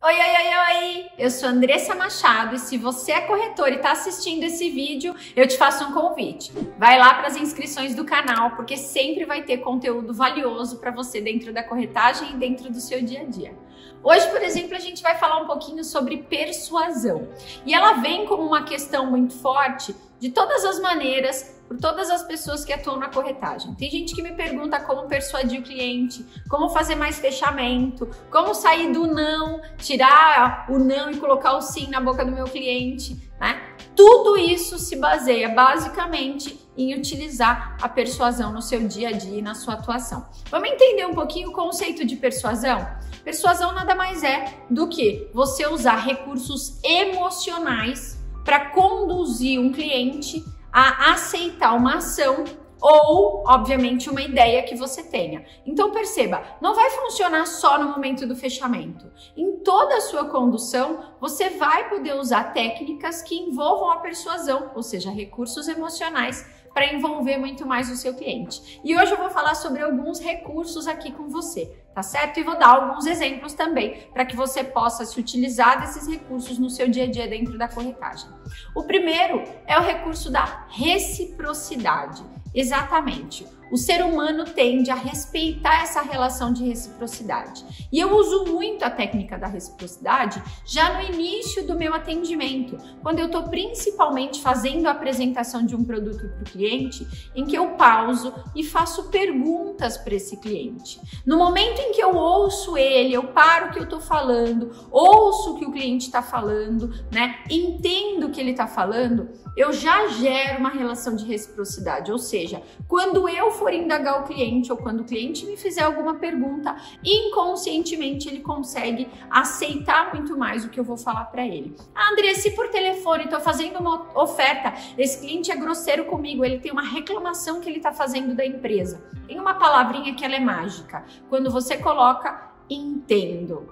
Oi, oi, oi, oi! Eu sou Andressa Machado e se você é corretor e está assistindo esse vídeo, eu te faço um convite. Vai lá para as inscrições do canal, porque sempre vai ter conteúdo valioso para você dentro da corretagem e dentro do seu dia a dia. Hoje, por exemplo, a gente vai falar um pouquinho sobre persuasão. E ela vem como uma questão muito forte de todas as maneiras, por todas as pessoas que atuam na corretagem. Tem gente que me pergunta como persuadir o cliente, como fazer mais fechamento, como sair do não, tirar o não e colocar o sim na boca do meu cliente, né? Tudo isso se baseia basicamente em utilizar a persuasão no seu dia a dia e na sua atuação. Vamos entender um pouquinho o conceito de persuasão? Persuasão nada mais é do que você usar recursos emocionais para conduzir um cliente a aceitar uma ação ou, obviamente, uma ideia que você tenha. Então, perceba, não vai funcionar só no momento do fechamento. Em toda a sua condução, você vai poder usar técnicas que envolvam a persuasão, ou seja, recursos emocionais, para envolver muito mais o seu cliente. E hoje eu vou falar sobre alguns recursos aqui com você, tá certo? E vou dar alguns exemplos também para que você possa se utilizar desses recursos no seu dia a dia dentro da corretagem. O primeiro é o recurso da reciprocidade. Exatamente. O ser humano tende a respeitar essa relação de reciprocidade. E eu uso muito a técnica da reciprocidade já no início do meu atendimento, quando eu estou principalmente fazendo a apresentação de um produto para o cliente, em que eu pauso e faço perguntas para esse cliente. No momento em que eu ouço ele, eu paro o que eu estou falando, ouço o que o cliente está falando, né? Entendo o que ele está falando, eu já gero uma relação de reciprocidade, ou seja, quando eu for indagar o cliente ou quando o cliente me fizer alguma pergunta, inconscientemente ele consegue aceitar muito mais o que eu vou falar para ele. Ah, André, se por telefone estou fazendo uma oferta, esse cliente é grosseiro comigo, ele tem uma reclamação que ele está fazendo da empresa. Tem uma palavrinha que ela é mágica. Quando você coloca entendo.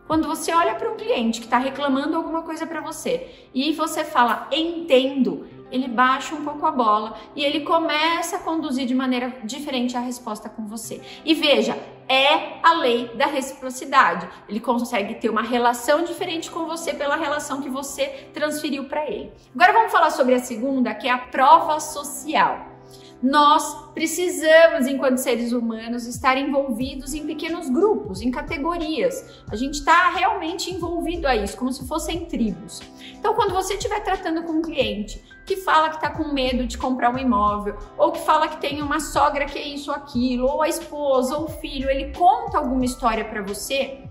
Quando você olha para um cliente que está reclamando alguma coisa para você e você fala entendo, ele baixa um pouco a bola e ele começa a conduzir de maneira diferente a resposta com você. E veja, é a lei da reciprocidade. Ele consegue ter uma relação diferente com você pela relação que você transferiu para ele. Agora vamos falar sobre a segunda, que é a prova social. Nós precisamos, enquanto seres humanos, estar envolvidos em pequenos grupos, em categorias. A gente está realmente envolvido a isso, como se fossem tribos. Então, quando você estiver tratando com um cliente que fala que está com medo de comprar um imóvel, ou que fala que tem uma sogra que é isso ou aquilo, ou a esposa, ou o filho, ele conta alguma história para você,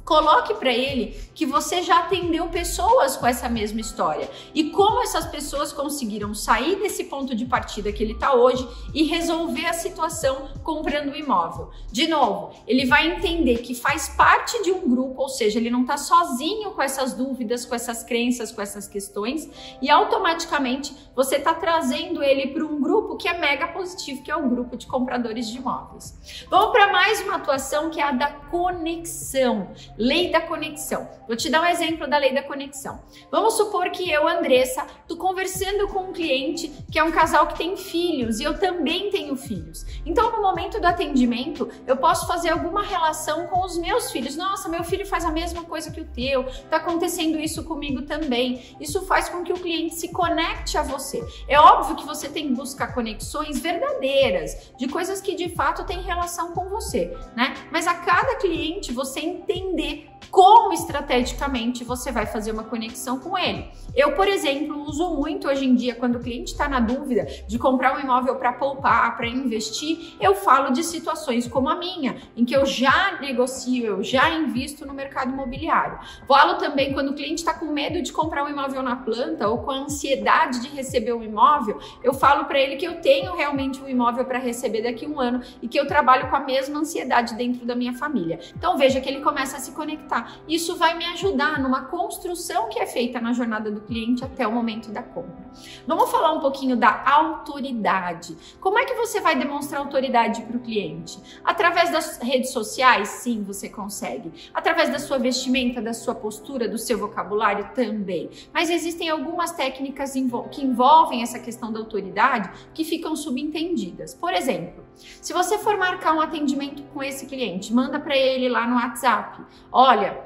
coloque para ele que você já atendeu pessoas com essa mesma história e como essas pessoas conseguiram sair desse ponto de partida que ele está hoje e resolver a situação comprando o imóvel. De novo, ele vai entender que faz parte de um grupo, ou seja, ele não está sozinho com essas dúvidas, com essas crenças, com essas questões e automaticamente você está trazendo ele para um grupo que é mega positivo, que é o grupo de compradores de imóveis. Vamos para mais uma atuação que é a da conexão. Lei da conexão. Vou te dar um exemplo da lei da conexão. Vamos supor que eu, Andressa, estou conversando com um cliente que é um casal que tem filhos e eu também tenho filhos. Então, no momento do atendimento, eu posso fazer alguma relação com os meus filhos. Nossa, meu filho faz a mesma coisa que o teu, está acontecendo isso comigo também. Isso faz com que o cliente se conecte a você. É óbvio que você tem que buscar conexões verdadeiras, de coisas que de fato têm relação com você, né? Mas a cada cliente você entender como estrategicamente você vai fazer uma conexão com ele. Eu, por exemplo, uso muito hoje em dia, quando o cliente está na dúvida de comprar um imóvel para poupar, para investir, eu falo de situações como a minha, em que eu já negocio, eu já invisto no mercado imobiliário. Falo também quando o cliente está com medo de comprar um imóvel na planta ou com a ansiedade de receber um imóvel, eu falo para ele que eu tenho realmente um imóvel para receber daqui a um ano e que eu trabalho com a mesma ansiedade dentro da minha família. Então veja que ele começa a se conectar. Isso vai me ajudar numa construção que é feita na jornada do cliente até o momento da compra. Vamos falar um pouquinho da autoridade. Como é que você vai demonstrar autoridade para o cliente? Através das redes sociais? Sim, você consegue. Através da sua vestimenta, da sua postura, do seu vocabulário? Também. Mas existem algumas técnicas que envolvem essa questão da autoridade que ficam subentendidas. Por exemplo, se você for marcar um atendimento com esse cliente, manda para ele lá no WhatsApp. Olha,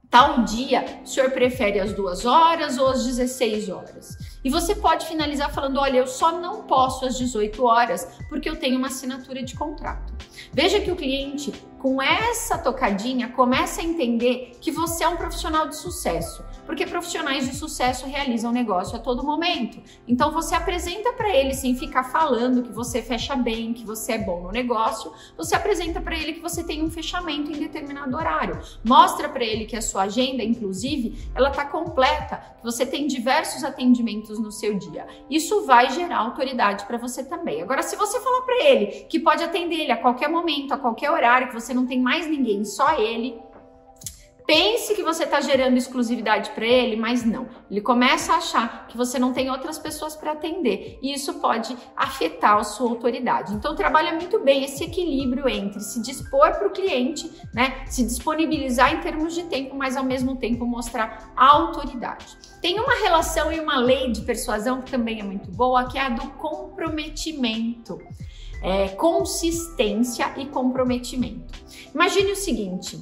tal dia, o senhor prefere às 2 horas ou às 16 horas? E você pode finalizar falando, olha, eu só não posso às 18 horas porque eu tenho uma assinatura de contrato. Veja que o cliente, com essa tocadinha, começa a entender que você é um profissional de sucesso, porque profissionais de sucesso realizam negócio a todo momento. Então você apresenta para ele, sem ficar falando que você fecha bem, que você é bom no negócio, você apresenta para ele que você tem um fechamento em determinado horário. Mostra para ele que a sua agenda, inclusive, ela está completa, que você tem diversos atendimentos no seu dia. Isso vai gerar autoridade para você também. Agora, se você falar para ele que pode atender ele a qualquer momento, a qualquer horário, que você não tem mais ninguém, só ele, pense que você está gerando exclusividade para ele, mas não. Ele começa a achar que você não tem outras pessoas para atender e isso pode afetar a sua autoridade. Então, trabalha muito bem esse equilíbrio entre se dispor para o cliente, né, se disponibilizar em termos de tempo, mas ao mesmo tempo mostrar autoridade. Tem uma relação e uma lei de persuasão que também é muito boa, que é a do comprometimento. Consistência e comprometimento. Imagine o seguinte,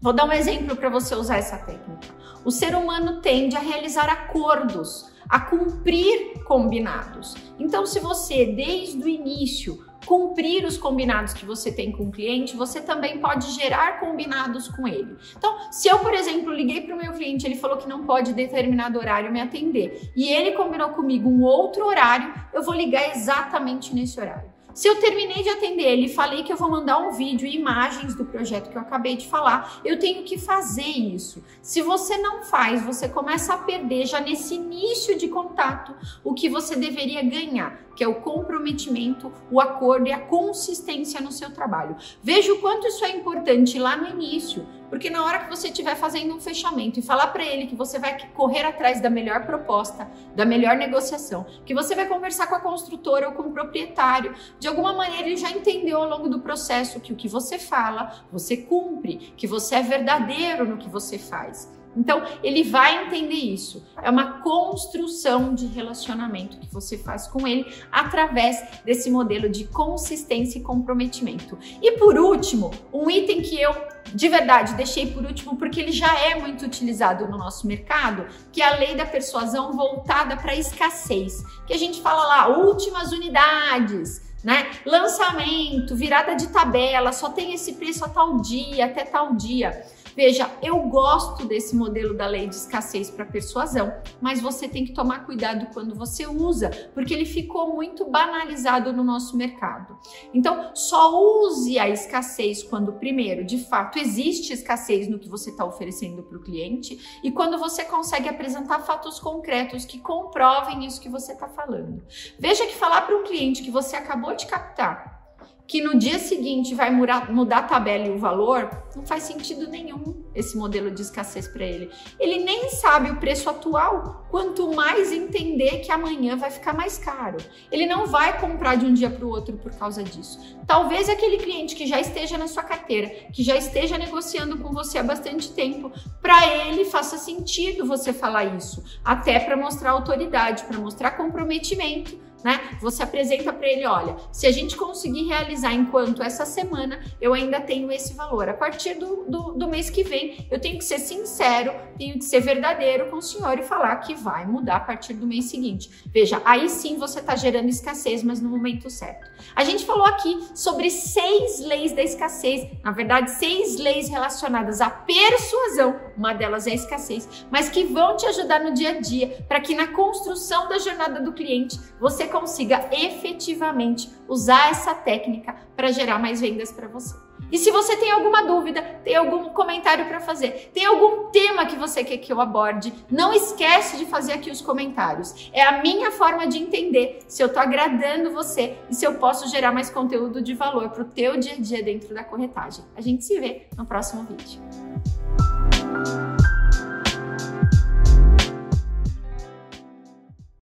vou dar um exemplo para você usar essa técnica. O ser humano tende a realizar acordos, a cumprir combinados. Então, se você, desde o início, cumprir os combinados que você tem com o cliente, você também pode gerar combinados com ele. Então, se eu, por exemplo, liguei para o meu cliente, ele falou que não pode em determinado horário me atender, e ele combinou comigo um outro horário, eu vou ligar exatamente nesse horário. Se eu terminei de atender ele e falei que eu vou mandar um vídeo e imagens do projeto que eu acabei de falar, eu tenho que fazer isso. Se você não faz, você começa a perder já nesse início de contato o que você deveria ganhar, que é o comprometimento, o acordo e a consistência no seu trabalho. Veja o quanto isso é importante lá no início, porque na hora que você estiver fazendo um fechamento e falar para ele que você vai correr atrás da melhor proposta, da melhor negociação, que você vai conversar com a construtora ou com o proprietário, de alguma maneira ele já entendeu ao longo do processo que o que você fala, você cumpre, que você é verdadeiro no que você faz. Então, ele vai entender isso. É uma construção de relacionamento que você faz com ele através desse modelo de consistência e comprometimento. E por último, um item que eu de verdade deixei por último porque ele já é muito utilizado no nosso mercado, que é a lei da persuasão voltada para a escassez, que a gente fala lá, últimas unidades, né? Lançamento, virada de tabela, só tem esse preço a tal dia, até tal dia. Veja, eu gosto desse modelo da lei de escassez para persuasão, mas você tem que tomar cuidado quando você usa, porque ele ficou muito banalizado no nosso mercado. Então, só use a escassez quando, primeiro, de fato, existe escassez no que você está oferecendo para o cliente e quando você consegue apresentar fatos concretos que comprovem isso que você está falando. Veja que falar para um cliente que você acabou de captar, que no dia seguinte vai mudar a tabela e o valor, não faz sentido nenhum esse modelo de escassez para ele. Ele nem sabe o preço atual, quanto mais entender que amanhã vai ficar mais caro. Ele não vai comprar de um dia para o outro por causa disso. Talvez aquele cliente que já esteja na sua carteira, que já esteja negociando com você há bastante tempo, para ele faça sentido você falar isso, até para mostrar autoridade, para mostrar comprometimento, né? Você apresenta para ele, olha, se a gente conseguir realizar enquanto essa semana, eu ainda tenho esse valor. A partir do mês que vem, eu tenho que ser sincero, tenho que ser verdadeiro com o senhor e falar que vai mudar a partir do mês seguinte. Veja, aí sim você está gerando escassez, mas no momento certo. A gente falou aqui sobre 6 leis da escassez, na verdade 6 leis relacionadas à persuasão, uma delas é a escassez, mas que vão te ajudar no dia a dia, para que na construção da jornada do cliente, você consiga efetivamente usar essa técnica para gerar mais vendas para você. E se você tem alguma dúvida, tem algum comentário para fazer, tem algum tema que você quer que eu aborde, não esquece de fazer aqui os comentários. É a minha forma de entender se eu estou agradando você e se eu posso gerar mais conteúdo de valor para o teu dia a dia dentro da corretagem. A gente se vê no próximo vídeo.